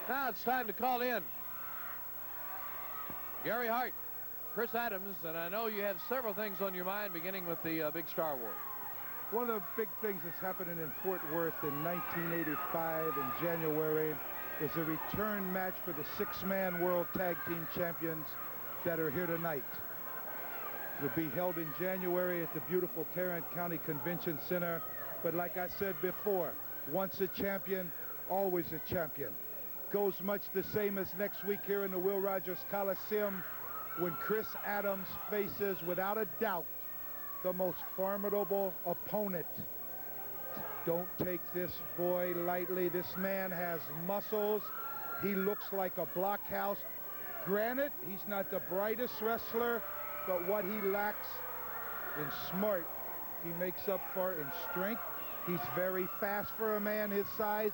Now it's time to call in Gary Hart, Chris Adams, and I know you have several things on your mind, beginning with the big Star Wars. One of the big things that's happening in Fort Worth in 1985 in January is a return match for the six-man World Tag Team Champions that are here tonight. It will be held in January at the beautiful Tarrant County Convention Center. But like I said before, once a champion, always a champion. Goes much the same as next week here in the Will Rogers Coliseum when Chris Adams faces, without a doubt, the most formidable opponent. Don't take this boy lightly. This man has muscles. He looks like a blockhouse. Granted, he's not the brightest wrestler, but what he lacks in smart, he makes up for in strength. He's very fast for a man his size.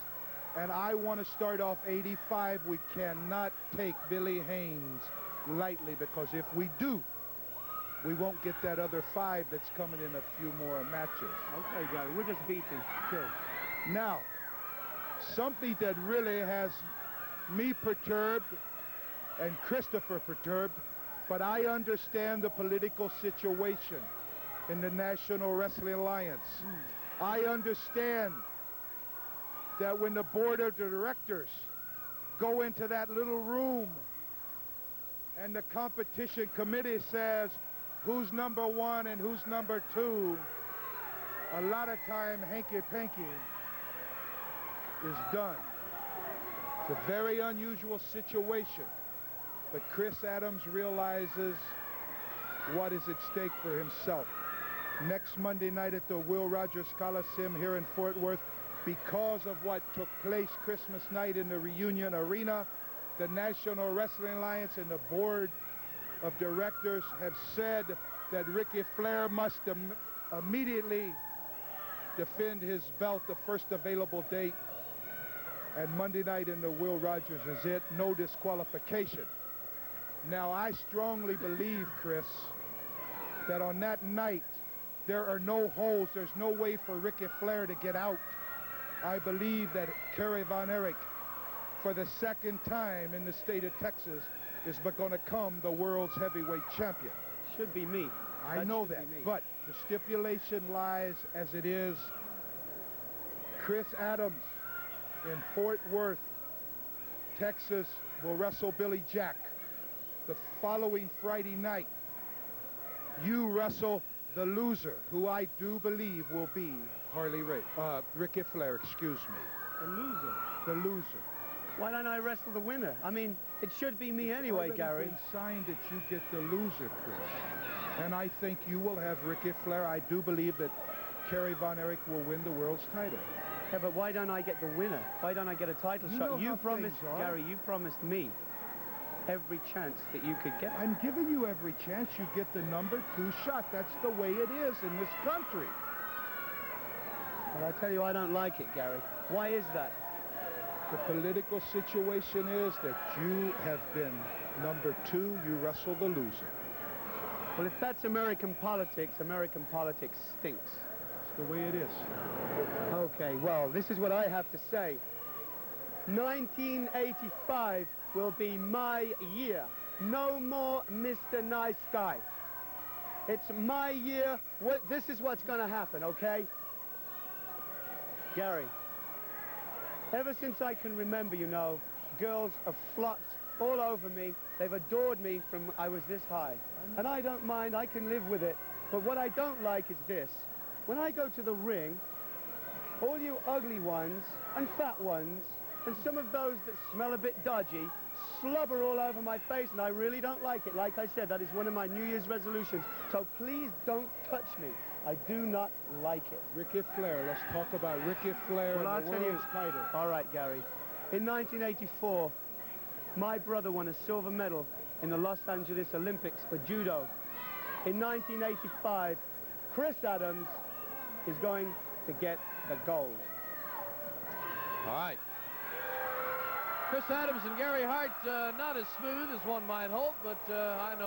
And I want to start off 85. We cannot take Billy Haynes lightly, because if we do, we won't get that other 5 that's coming in a few more matches. Okay, Gary, we're just beating. Okay. Now, something that really has me perturbed and Christopher perturbed, but I understand the political situation in the National Wrestling Alliance. I understand that when the board of directors go into that little room and the competition committee says who's number 1 and who's number 2, a lot of time hanky-panky is done. It's a very unusual situation, but Chris Adams realizes what is at stake for himself. Next Monday night at the Will Rogers Coliseum here in Fort Worth, because of what took place Christmas night in the Reunion Arena, the National Wrestling Alliance and the board of directors have said that Ricky Flair must immediately defend his belt the first available date. And Monday night in the Will Rogers is it, no disqualification. Now, I strongly believe, Chris, that on that night, there are no holes. There's no way for Ricky Flair to get out. I believe that Kerry Von Erich, for the second time in the state of Texas, is going to become the world's heavyweight champion. Should be me. I know that, but the stipulation lies as it is. Chris Adams in Fort Worth, Texas, will wrestle Billy Jack. The following Friday night, you wrestle the loser, who I do believe will be Ricky Flair, excuse me. The loser? The loser. Why don't I wrestle the winner? I mean, it should be me anyway, Gary. It's signed that you get the loser, Chris. And I think you will have Ricky Flair. I do believe that Kerry Von Erich will win the world's title. Yeah, but why don't I get the winner? Why don't I get a title shot? You promised, Gary, you promised me every chance that you could get. I'm giving you every chance. You get the number 2 shot. That's the way it is in this country. But I tell you, I don't like it, Gary. Why is that? The political situation is that you have been number 2. You wrestle the loser. Well, if that's American politics stinks. It's the way it is. Okay, well, this is what I have to say. 1985 will be my year. No more Mr. Nice Guy. It's my year. This is what's going to happen, okay? Gary, ever since I can remember, you know, girls have flocked all over me. They've adored me from I was this high. And I don't mind. I can live with it. But what I don't like is this. When I go to the ring, all you ugly ones and fat ones and some of those that smell a bit dodgy slobber all over my face, and I really don't like it. Like I said, that is one of my New Year's resolutions. So please don't touch me. I do not like it. Ricky Flair. Let's talk about Ricky Flair and the world's title. All right, Gary. In 1984, my brother won a silver medal in the Los Angeles Olympics for judo. In 1985, Chris Adams is going to get the gold. All right. Chris Adams and Gary Hart, not as smooth as one might hope, but I know